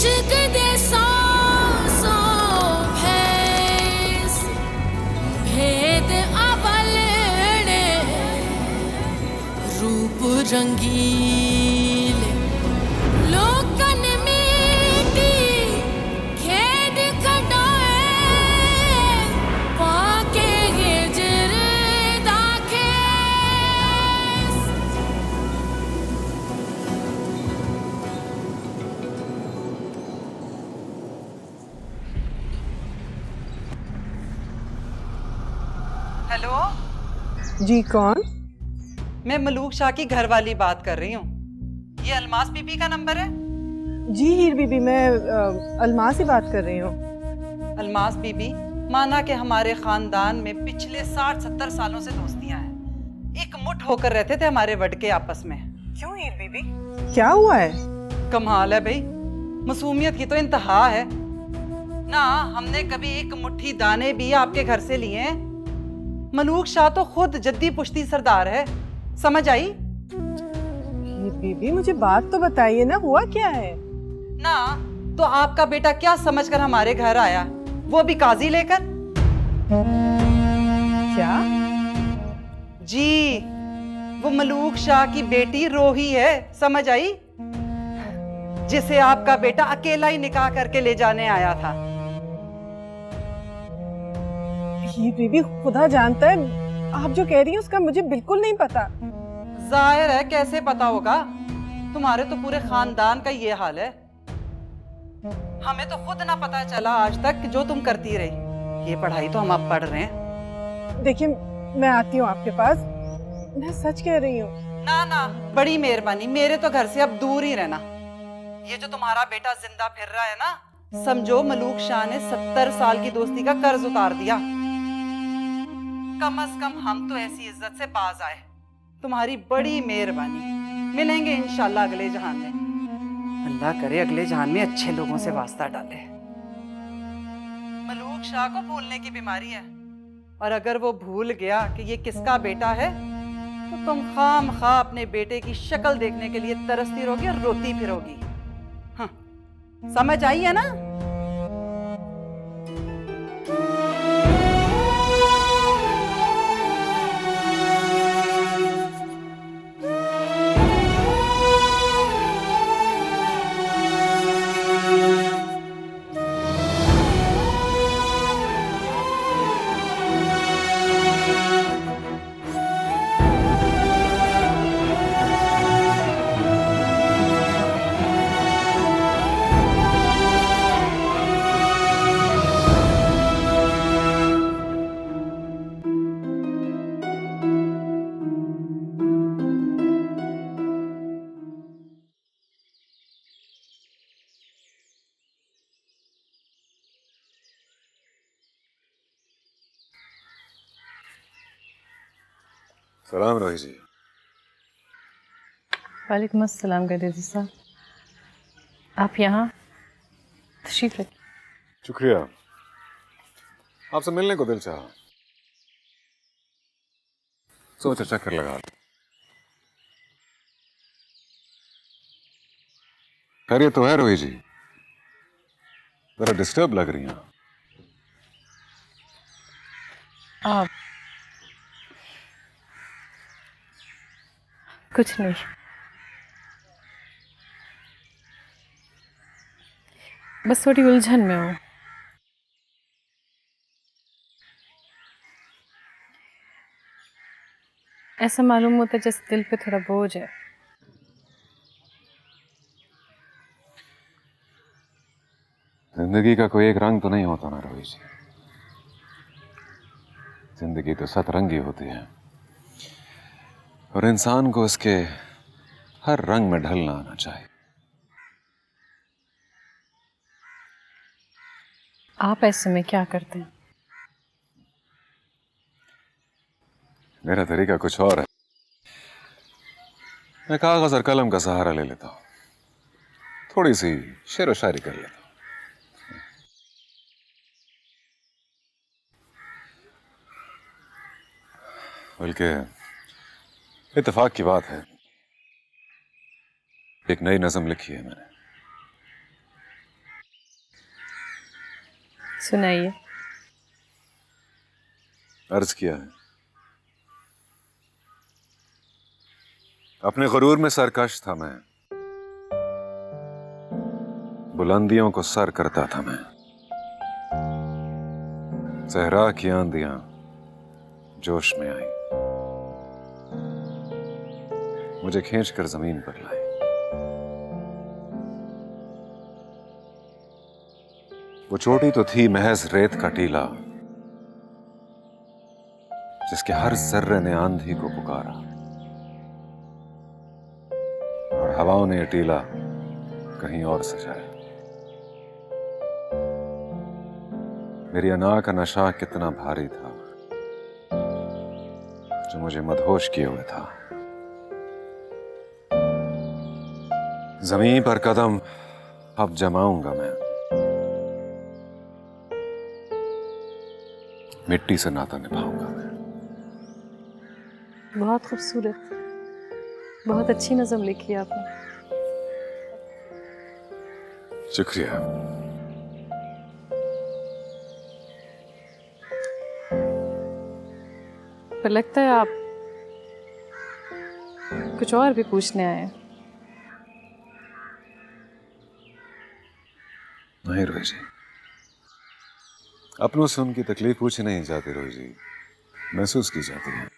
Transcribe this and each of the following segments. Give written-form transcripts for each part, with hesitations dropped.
इश्क दे सौ भैस भेद अवलने रूप रंगीले लोकन मीठी खेद खटाए पाके हिजर दाखेस। हेलो, जी कौन? मैं मलूक शाह की घरवाली बात कर रही हूँ। ये अलमास बीबी का नंबर है? जी हीर बीबी, मैं अलमास से बात कर रही हूँ। अलमास बीबी, माना कि हमारे खानदान में पिछले 60-70 सालों से दोस्तियां हैं। एक मुठ होकर रहते थे हमारे वडके आपस में। क्यों हीर बीबी, क्या हुआ है? कमाल है भाई, मासूमियत की तो इंतहा है ना। हमने कभी एक मुट्ठी दाने भी आपके घर से लिए हैं? मलूक शाह तो खुद जद्दी पुश्ती सरदार है, समझ आई? हीर बीबी मुझे बात तो बताइए ना, हुआ क्या है? ना तो आपका बेटा क्या समझकर हमारे घर आया, वो भी काजी लेकर? क्या? जी, वो मलूक शाह की बेटी रोही है, समझ आई? जिसे आपका बेटा अकेला ही निकाह करके ले जाने आया था। हीर बीबी खुदा जानता है, आप जो कह रही हैं उसका मुझे बिल्कुल नहीं पता। जाहिर है, कैसे पता होगा, तुम्हारे तो पूरे खानदान का ये हाल है। हमें तो खुद ना पता चला आज तक जो तुम करती रही। ये पढ़ाई तो हम अब पढ़ रहे हैं। देखिए मैं आती हूँ आपके पास, मैं सच कह रही हूँ। ना ना, बड़ी मेहरबानी, मेरे तो घर से अब दूर ही रहना। ये जो तुम्हारा बेटा जिंदा फिर रहा है ना, समझो मलूक शाह ने 70 साल की दोस्ती का कर्ज उतार दिया। कम से कम हम तो ऐसी इज्जत से बाज आए। तुम्हारी बड़ी मेहरबानी। मिलेंगे इंशाल्लाह अगले जहान में। अल्लाह करे अगले जहान में अच्छे लोगों से वास्ता डाले। मलूक शाह को भूलने की बीमारी है, और अगर वो भूल गया कि ये किसका बेटा है तो तुम खाम खा अपने बेटे की शक्ल देखने के लिए तरसती रहोगी और रोती फिरोगी। हाँ, समझ आई है ना? सलाम रोही जी। वालेकुम अस्सलाम गदीजी साहब, आप यहाँ तशरीफ रखिए। शुक्रिया, आपसे मिलने को दिल चाहा, सोचा चक्कर लगा। खैरियत तो है रोही जी? जरा डिस्टर्ब लग रही हैं। आप कुछ नहीं, बस थोड़ी उलझन में हूँ। ऐसा मालूम होता है जैसे दिल पे थोड़ा बोझ है। जिंदगी का कोई एक रंग तो नहीं होता ना रोही जी। जिंदगी तो सतरंगी होती है, और इंसान को उसके हर रंग में ढलना आना चाहिए। आप ऐसे में क्या करते हैं? मेरा तरीका कुछ और है। मैं कागज और कलम का सहारा ले लेता हूं, थोड़ी सी शेर व शायरी कर लेता हूं। बल्कि इत्तेफाक की बात है, एक नई नज़म लिखी है मैंने। सुनाइए। अर्ज किया है, अपने गुरूर में सरकश था मैं, बुलंदियों को सर करता था मैं। सहरा की आंधियां जोश में आई, मुझे खींचकर जमीन पर लाई। वो चोटी तो थी महज रेत का टीला, जिसके हर जर्रे ने आंधी को पुकारा, और हवाओं ने टीला कहीं और सजाया। मेरी अना का नशा कितना भारी था, जो मुझे मदहोश किए हुए था। जमीन पर कदम अब जमाऊंगा मैं, मिट्टी से नाता निभाऊंगा मैं। बहुत खूबसूरत, बहुत अच्छी नज़म लिखी है आपने। शुक्रिया। पर लगता है आप कुछ और भी पूछने आए हैं। नहीं रोही जी, अपनों से उनकी तकलीफ पूछी नहीं जाती रोही जी, महसूस की जाती है।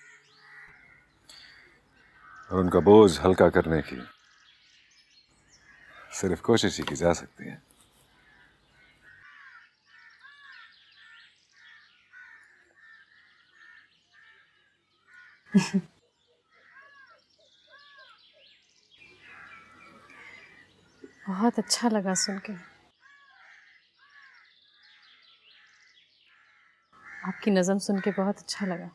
और उनका बोझ हल्का करने की सिर्फ कोशिश ही की जा सकती है। बहुत अच्छा लगा सुन के। आपकी नज़म सुन के बहुत अच्छा लगा।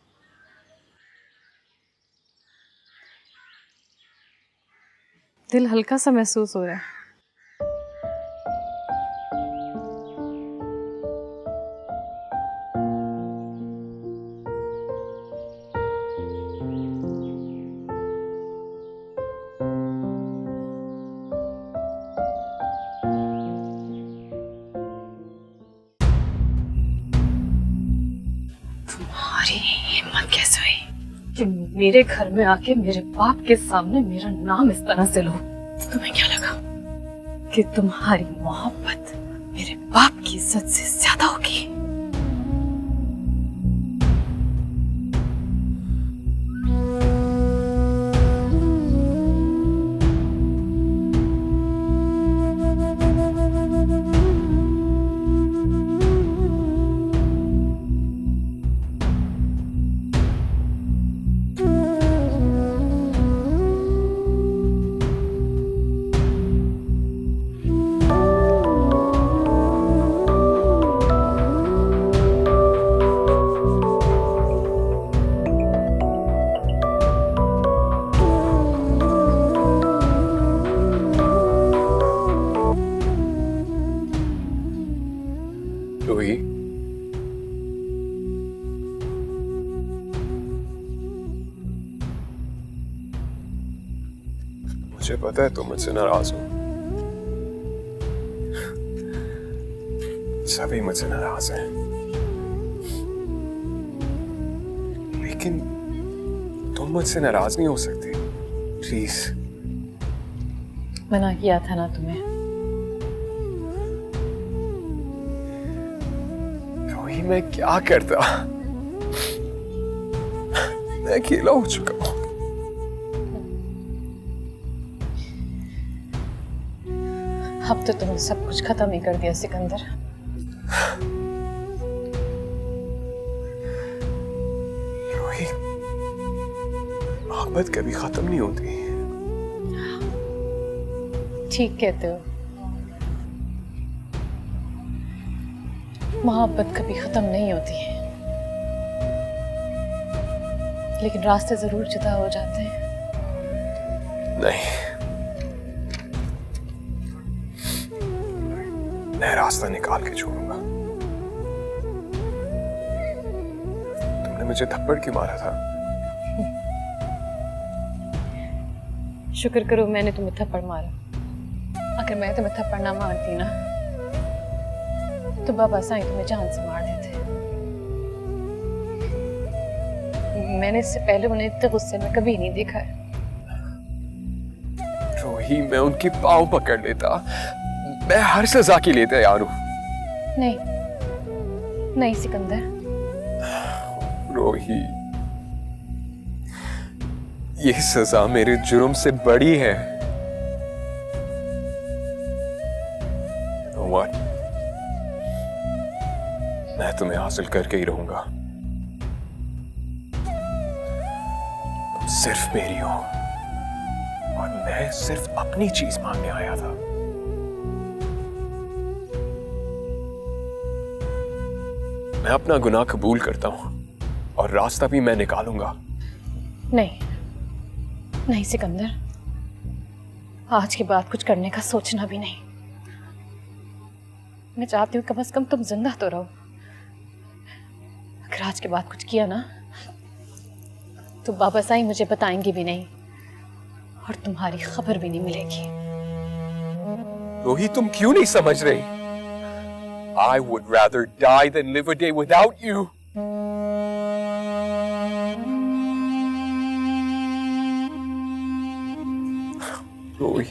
दिल हल्का सा महसूस हो रहा है। तुम्हारी हिम्मत कैसे हुई कि मेरे घर में आके मेरे बाप के सामने मेरा नाम इस तरह से लो? तुम्हें क्या लगा कि तुम्हारी मोहब्बत मेरे बाप की इज्जत से ज्यादा होगी? रोही, मुझे पता है तुम मुझसे नाराज हो, सभी मुझसे नाराज हैं, लेकिन तुम मुझसे नाराज नहीं हो सकती। प्लीज। मना किया था ना तुम्हें। रोही, मैं क्या करता? मैं अकेला हो चुका हूं। अब तो तुमने सब कुछ खत्म ही कर दिया सिकंदर। रोही, मोहब्बत कभी खत्म नहीं होती। ठीक कहते हो, मोहब्बत कभी खत्म नहीं होती है, लेकिन रास्ते जरूर जुदा हो जाते हैं। नहीं, मैं रास्ता निकाल के छोड़ूंगा। तुमने मुझे थप्पड़ क्यों मारा था? शुक्र करो मैंने तुम्हें थप्पड़ मारा। अगर मैं तुम्हें थप्पड़ ना मारती ना, तो बाबा साईं तुम्हें जान से मार देते। मैंने इससे पहले उन्हें इतने गुस्से में कभी नहीं देखा है। रोही, मैं उनके पाँव पकड़ लेता, मैं हर सजा के लिए तैयार हूं। नहीं नहीं सिकंदर, रोही, ये सजा मेरे जुर्म से बड़ी है। What? मैं तुम्हें हासिल करके ही रहूंगा। तुम सिर्फ मेरी हो और मैं सिर्फ अपनी चीज मांगने आया था। मैं अपना गुनाह कबूल करता हूं और रास्ता भी मैं निकालूंगा। नहीं नहीं सिकंदर, आज के बाद कुछ करने का सोचना भी नहीं। मैं चाहती हूँ कम से कम तुम जिंदा तो रहो। अगर आज के बाद कुछ किया ना तो बाबा साईं मुझे बताएंगे भी नहीं और तुम्हारी खबर भी नहीं मिलेगी। रोही, तुम क्यों नहीं समझ रही? I would rather die than live a day without you. रोही,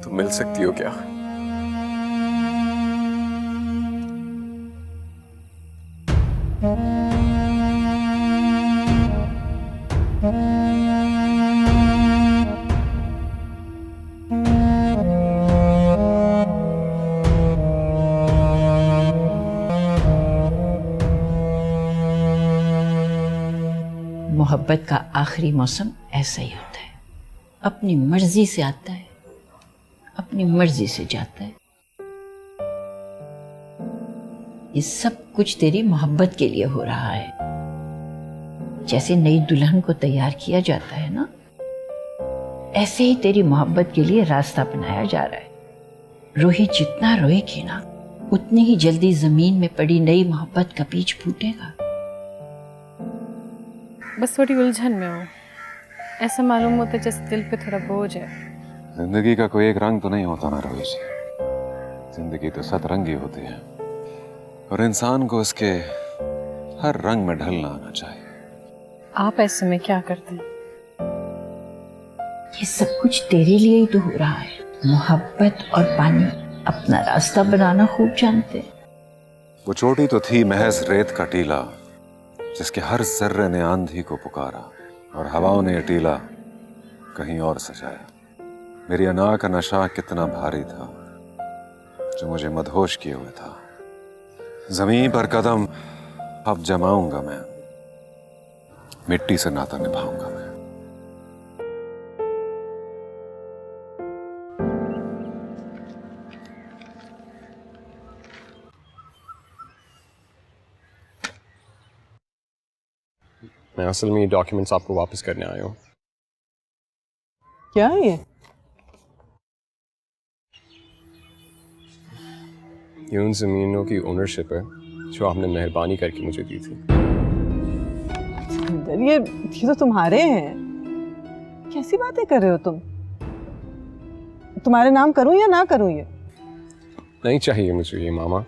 तुम मिल सकती हो क्या? मोहब्बत का आखिरी मौसम ऐसा ही होता है, अपनी मर्जी से आता है, अपनी मर्जी से जाता है। ये सब कुछ तेरी मोहब्बत के लिए हो रहा है। जैसे नई दुल्हन को तैयार किया जाता है ना, ऐसे ही तेरी मोहब्बत के लिए रास्ता बनाया जा रहा है। रोही जितना रोएगी ना, उतनी ही जल्दी जमीन में पड़ी नई मोहब्बत का बीज फूटेगा। बस थोड़ी उलझन में हूँ। ऐसा मालूम होता है जैसे दिल पे थोड़ा बोझ है। जिंदगी का कोई एक रंग तो नहीं होता ना रोही जी। जिंदगी तो सतरंगी होती है और इंसान को उसके हर रंग में ढलना आना चाहिए। आप ऐसे में क्या करते हैं? ये सब कुछ तेरे लिए ही तो हो रहा है। मोहब्बत और पानी अपना रास्ता बनाना खूब जानते हैं। वो चोटी तो थी महज रेत का टीला, जिसके हर जर्रे ने आंधी को पुकारा और हवाओं ने टीला कहीं और सजाया। मेरी अना का नशा कितना भारी था जो मुझे मदहोश किए हुए था। जमीन पर कदम अब जमाऊंगा मैं, मिट्टी से नाता निभाऊंगा मैं। मैं असल में ये डॉक्यूमेंट्स आपको वापस करने आया हूँ। क्या है ये उन जमीनों की ओनरशिप है जो आपने मेहरबानी करके मुझे दी थी। ये तो तुम्हारे हैं। कैसी बातें कर रहे हो तुम? तुम्हारे नाम करूं या ना करूं? ये नहीं चाहिए मुझे ये मामा।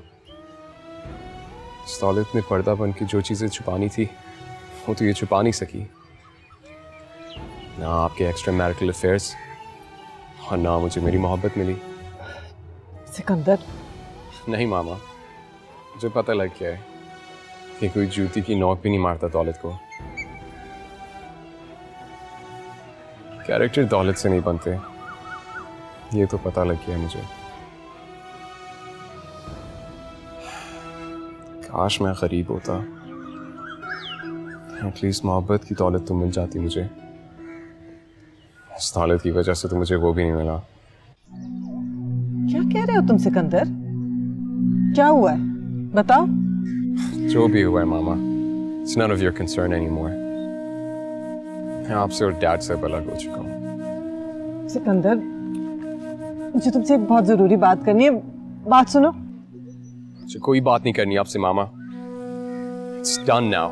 इस दौलत में पर्दा बन के जो चीजें छुपानी थी वो तो ये छुपा नहीं सकी। ना आपके एक्स्ट्रा मैरिटल अफेयर्स और ना मुझे मेरी मोहब्बत मिली। सिकंदर, नहीं मामा, मुझे पता लग गया है कि कोई जूती की नोक भी नहीं मारता दौलत को। कैरेक्टर दौलत से नहीं बनते, ये तो पता लग गया मुझे। काश मैं गरीब होता, एटलीस्ट मोहब्बत की दौलत तो मिल जाती मुझे। इस दौलत की वजह से तो मुझे वो भी नहीं मिला। क्या कह रहे हो तुम सिकंदर? क्या हुआ है बताओ। जो भी हुआ है मामा, it's none of your concern anymore। मैं आपसे और डैड से अलग हो चुका हूँ। सिकंदर, मुझे तुमसे एक बहुत जरूरी बात करनी है। बात सुनो। मुझे कोई बात नहीं करनी आपसे मामा। It's done now।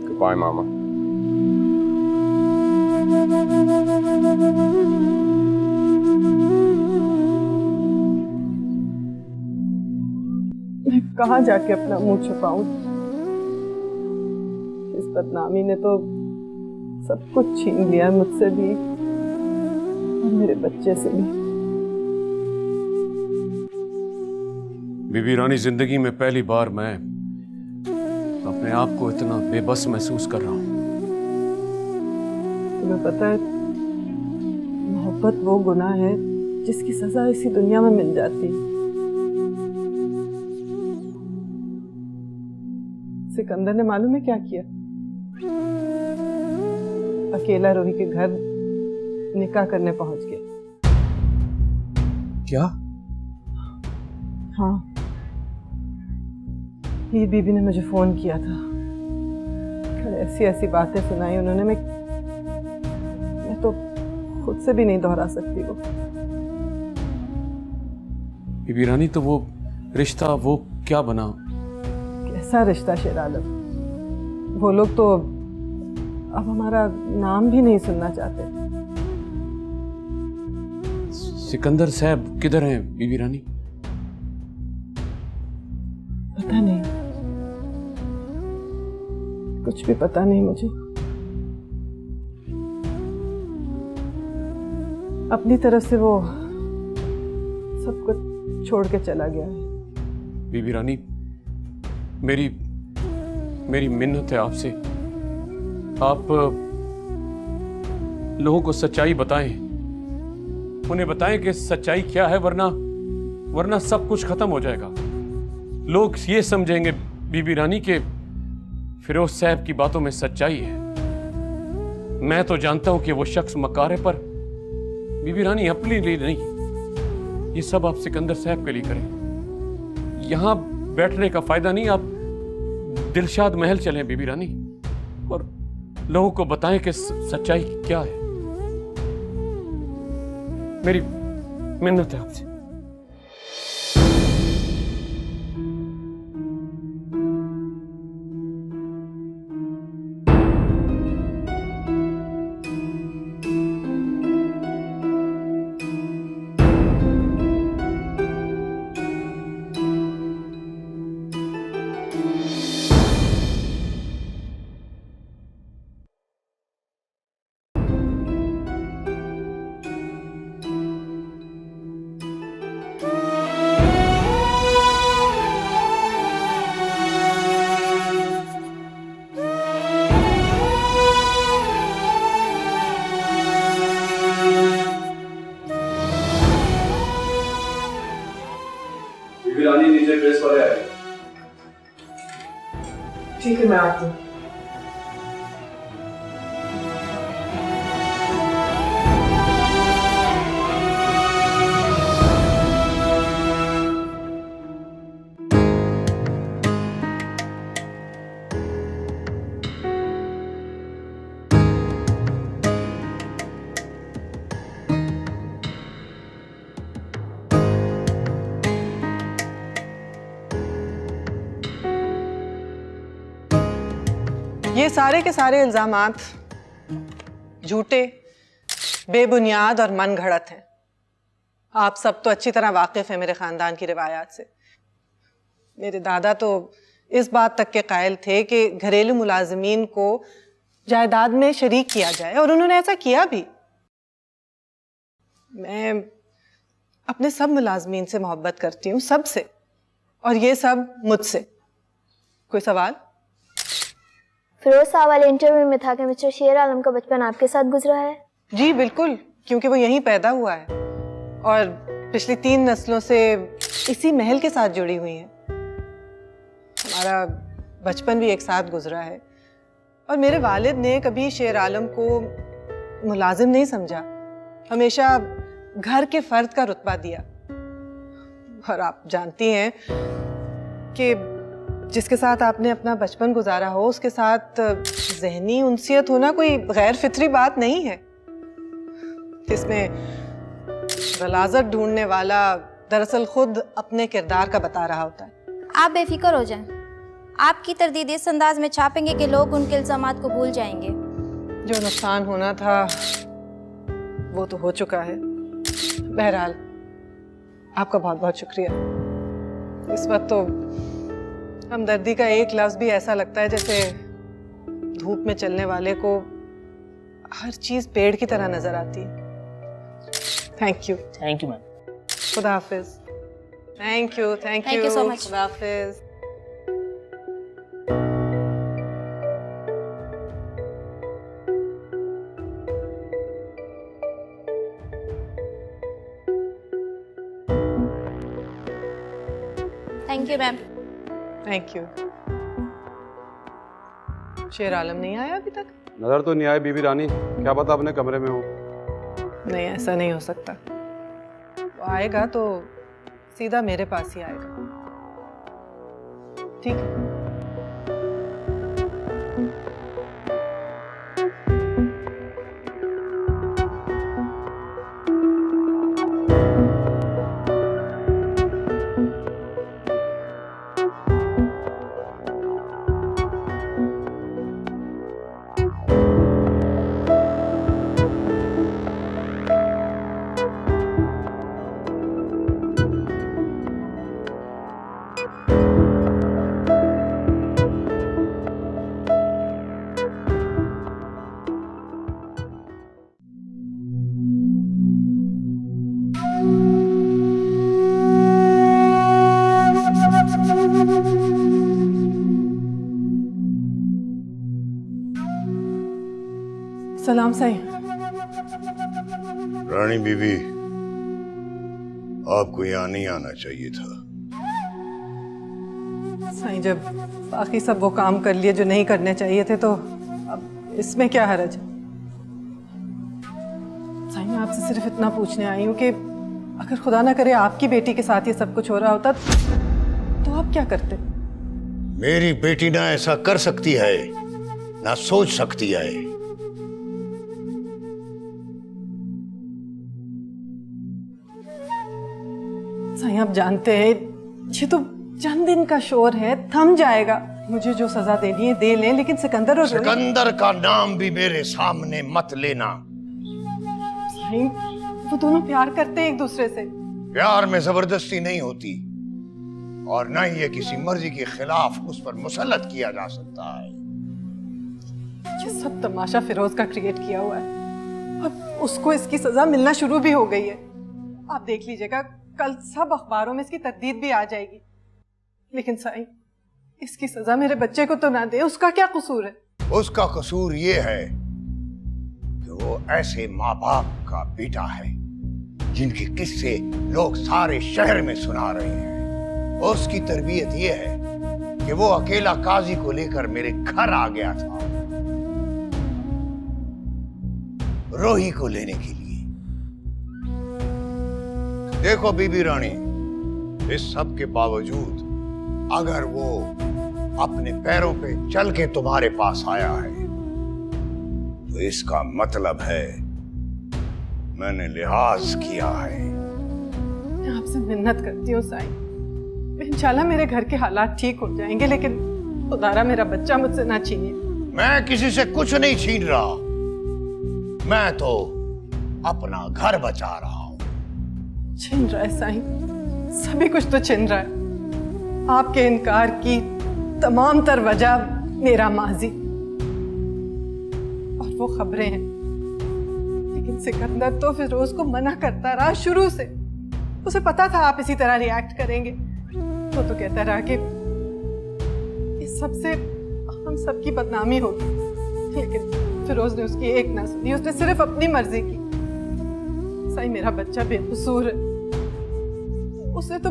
Goodbye मामा। मैं कहाँ जाके अपना मुंह छुपाऊं? इस बदनामी ने तो सब कुछ छीन लिया मुझसे भी और मेरे बच्चे से भी। बीबी रानी, जिंदगी में पहली बार मैं अपने आप को इतना बेबस महसूस कर रहा हूं। तुम्हें पता है, मोहब्बत वो गुनाह है जिसकी सजा इसी दुनिया में मिल जाती है। सिकंदर ने मालूम है क्या किया? अकेला रोही के घर निकाह करने पहुंच गया। क्या? हाँ, हीर बीबी ने मुझे फोन किया था। ऐसी ऐसी बातें सुनाई उन्होंने, मैं तो खुद से भी नहीं दोहरा सकती वो। बीबी रानी, तो वो रिश्ता वो क्या बना? कैसा रिश्ता शेर आलम? वो लोग तो अब हमारा नाम भी नहीं सुनना चाहते। सिकंदर साहब किधर हैं बीबी रानी? पता नहीं, कुछ भी पता नहीं मुझे। अपनी तरफ से वो सब कुछ छोड़ के चला गया है। बीबी रानी, मेरी मिन्नत है आपसे, आप लोगों को सच्चाई बताएं, उन्हें बताएं कि सच्चाई क्या है, वरना सब कुछ खत्म हो जाएगा। लोग ये समझेंगे बीबी रानी के फिरोज साहब की बातों में सच्चाई है। मैं तो जानता हूं कि वो शख्स मकार है, पर बीबी रानी अपने लिए नहीं, ये सब आप सिकंदर साहब के लिए करें। यहां बैठने का फायदा नहीं, आप दिलशाद महल चलें बीबी रानी, और लोगों को बताएं कि सच्चाई क्या है। मेरी मिन्नत है आपसे। नीचे प्रेस वाले आए। ठीक है, मैं आती हूँ। ये सारे के सारे इल्जामात झूठे, बेबुनियाद और मन घड़त हैं। आप सब तो अच्छी तरह वाकिफ हैं मेरे खानदान की रिवायात से। मेरे दादा तो इस बात तक के कायल थे कि घरेलू मुलाजिमीन को जायदाद में शरीक किया जाए, और उन्होंने ऐसा किया भी। मैं अपने सब मुलाजिमीन से मोहब्बत करती हूँ, सबसे, और ये सब मुझसे। कोई सवाल? फिरोज साहब वाले इंटरव्यू में था कि मिस्टर शेर आलम का बचपन आपके साथ गुजरा है। जी बिल्कुल, क्योंकि वो यहीं पैदा हुआ है और पिछली 3 नस्लों से इसी महल के साथ जुड़ी हुई हैं। हमारा बचपन भी एक साथ गुजरा है, और मेरे वालिद ने कभी शेर आलम को मुलाजिम नहीं समझा, हमेशा घर के फर्द का रुतबा दिया। और आप जानती हैं कि जिसके साथ आपने अपना बचपन गुजारा हो, उसके साथ ज़हनी उनसियत होना कोई गैर फितरी बात नहीं है। इसमें गलाजत ढूंढने वाला दरअसल खुद अपने किरदार का बता रहा होता है। आप बेफिक्र हो जाएं। आपकी तरदीद इस अंदाज में छापेंगे कि लोग उनके इल्जामात को भूल जाएंगे। जो नुकसान होना था वो तो हो चुका है। बहरहाल आपका बहुत बहुत शुक्रिया। इस वक्त तो हमदर्दी का एक लफ्ज भी ऐसा लगता है जैसे धूप में चलने वाले को हर चीज पेड़ की तरह नजर आती है। Thank you ma'am. खुदा हाफिज। Thank you Thank you so much. खुदा हाफिज। Thank you ma'am. Thank you. Sher Alam नहीं आया अभी तक? नजर तो नहीं आए बीबी रानी, क्या पता अपने कमरे में हो। नहीं, ऐसा नहीं हो सकता। वो आएगा तो सीधा मेरे पास ही आएगा। ठीक है। सलाम साईं। रानी बीबी, आपको यहाँ नहीं आना चाहिए था। साईं, जब बाकी सब वो काम कर लिए जो नहीं करने चाहिए थे तो अब इसमें क्या हर्ज है? साईं, मैं आपसे सिर्फ इतना पूछने आई हूँ कि अगर खुदा ना करे आपकी बेटी के साथ ये सब कुछ हो रहा होता तो आप क्या करते? मेरी बेटी ना ऐसा कर सकती है, ना सोच सकती है। साईं, आप जानते हैं ये तो चंद दिन का शोर है, थम जाएगा। मुझे जो सजा देनी है दे लें, लेकिन सिकंदर और सिकंदर का नाम भी मेरे सामने मत लेना। साईं, वो दोनों प्यार करते हैं एक दूसरे से। प्यार में जबरदस्ती नहीं होती, और न ही ये किसी मर्जी के खिलाफ उस पर मुसल्लत किया जा सकता है। ये सब तमाशा फिरोज का क्रिएट किया हुआ है। अब उसको इसकी सजा मिलना शुरू भी हो गई है। आप देख लीजिएगा, कल सब अखबारों में इसकी तरदीद भी आ जाएगी। लेकिन साईं, इसकी सजा मेरे बच्चे को तो ना दे, उसका क्या कसूर है? उसका कसूर ये है कि वो ऐसे माँ बाप का बेटा है जिनके किस्से लोग सारे शहर में सुना रहे हैं। उसकी तरबियत ये है कि वो अकेला काजी को लेकर मेरे घर आ गया था, रोही को लेने के लिए। देखो बीबी रानी, इस सब के बावजूद अगर वो अपने पैरों पे चल के तुम्हारे पास आया है तो इसका मतलब है मैंने लिहाज किया है। मैं आपसे मिन्नत करती हूँ साईं, इंशाल्लाह मेरे घर के हालात ठीक हो जाएंगे, लेकिन खुदारा मेरा बच्चा मुझसे ना छीनिए। मैं किसी से कुछ नहीं छीन रहा, मैं तो अपना घर बचा रहा हूँ। छिन रहा है साईं, सभी कुछ तो छिन रहा है। आपके इनकार की तमाम तर वजह मेरा माजी और वो खबरें हैं। लेकिन सिकंदर तो फिरोज को मना करता रहा शुरू से। उसे पता था आप इसी तरह रिएक्ट करेंगे। वो तो कहता रहा कि इस सब से हम सबकी बदनामी होगी, लेकिन फिरोज ने उसकी एक ना सुनी। उसने सिर्फ अपनी मर्जी की। साईं, मेरा बच्चा बेकसूर है। उसने तो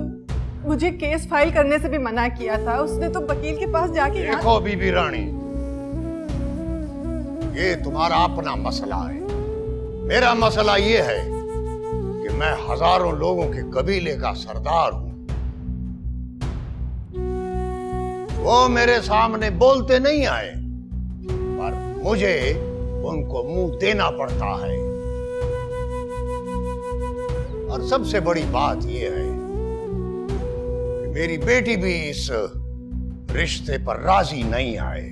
मुझे केस फाइल करने से भी मना किया था। उसने तो वकील के पास जाके देखो बीबी रानी, ये तुम्हारा अपना मसला है। मेरा मसला ये है कि मैं हजारों लोगों के कबीले का सरदार हूं। वो मेरे सामने बोलते नहीं आए, पर मुझे उनको मुंह देना पड़ता है। और सबसे बड़ी बात यह है कि मेरी बेटी भी इस रिश्ते पर राजी नहीं आए।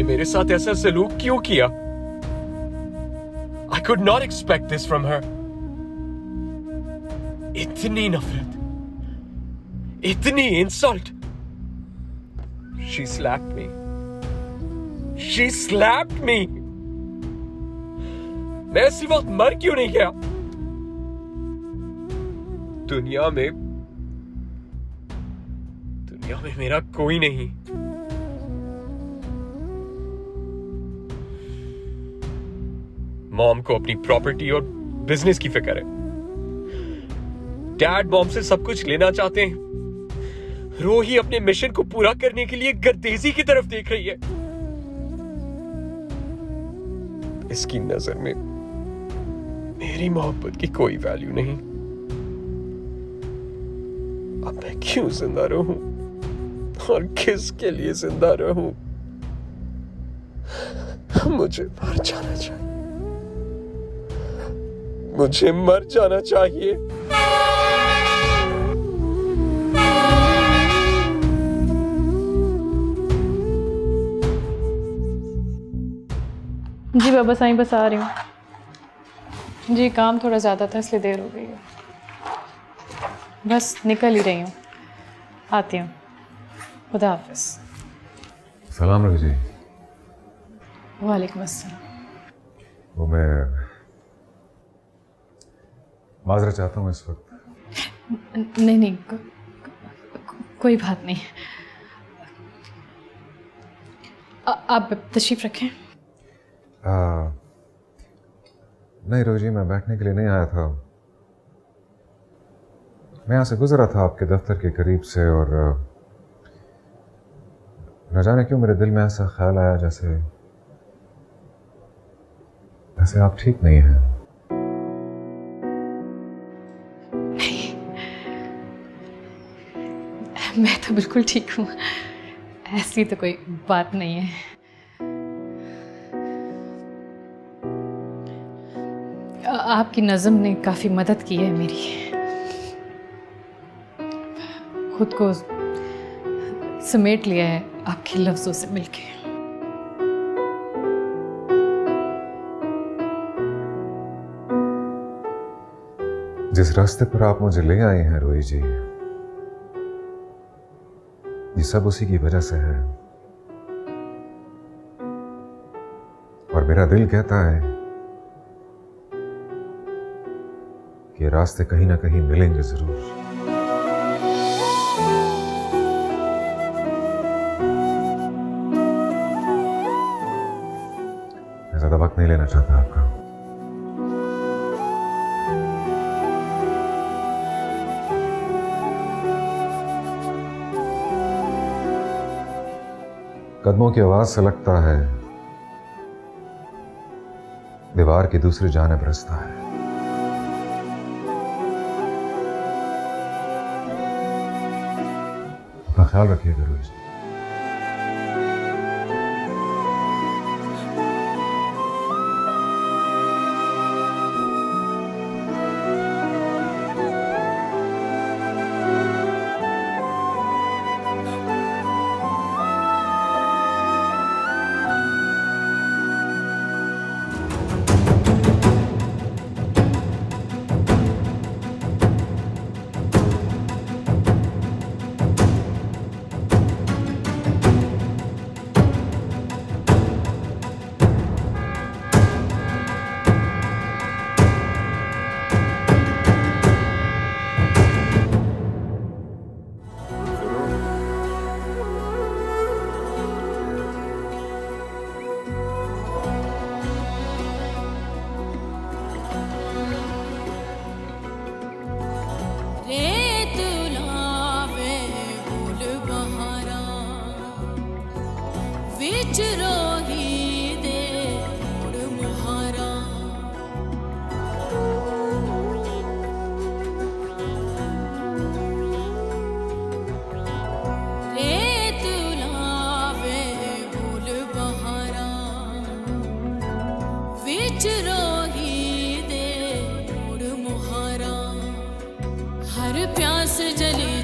ने मेरे साथ ऐसा सलूक क्यों किया? I could not expect this from her. इतनी नफरत, इतनी insult. She slapped me. She slapped me. मैं इसी वक्त मर क्यों नहीं गया? दुनिया में मेरा कोई नहीं. मॉम को अपनी प्रॉपर्टी और बिजनेस की फिक्र है. डैड मॉम से सब कुछ लेना चाहते हैं. रोही अपने मिशन को पूरा करने के लिए गर्देजी की तरफ देख रही है. इसकी नजर में मेरी मोहब्बत की कोई वैल्यू नहीं. अब मैं क्यों जिंदा रहूं और किसके लिए जिंदा रहूं? मुझे मर जाना चाहिए. मुझे मर जाना चाहिए. जी बाबा साईं, बस आ रही हूँ जी. काम थोड़ा ज़्यादा था इसलिए देर हो गई है. बस निकल ही रही हूँ. आती हूँ. खुदा हाफिज. सलाम रवि जी. वालेकुम अस्सलाम. वो मैं माजरत चाहता हूँ इस वक्त. नहीं, कोई बात नहीं. आप तशरीफ रखें. नहीं रवि जी, मैं बैठने के लिए नहीं आया था. मैं यहाँ से गुजरा था आपके दफ्तर के करीब से, और न जाने क्यों मेरे दिल में ऐसा ख्याल आया जैसे आप ठीक नहीं हैं. मैं तो बिल्कुल ठीक हूँ. ऐसी तो कोई बात नहीं है. आपकी नज़म ने काफ़ी मदद की है मेरी. खुद को समेट लिया है आपके लफ्ज़ों से मिलके. जिस रास्ते पर आप मुझे ले आए हैं रोही जी, ये सब उसी की वजह से है. और मेरा दिल कहता है कि रास्ते कहीं ना कहीं मिलेंगे जरूर. मैं ज्यादा वक्त नहीं लेना चाहता आपका. कदमों की आवाज से लगता है दीवार की दूसरी जानिब रास्ता है. अपना ख्याल रखिएगा रोहित जी.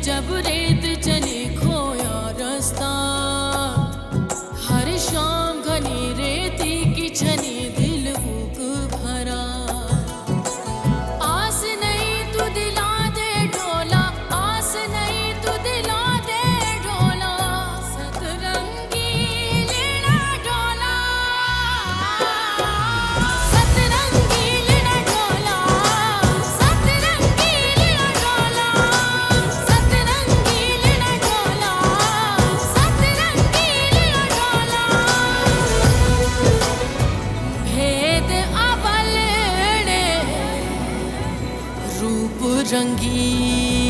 जब रेत चली खोया रास्ता, हर शाम घर रंगीन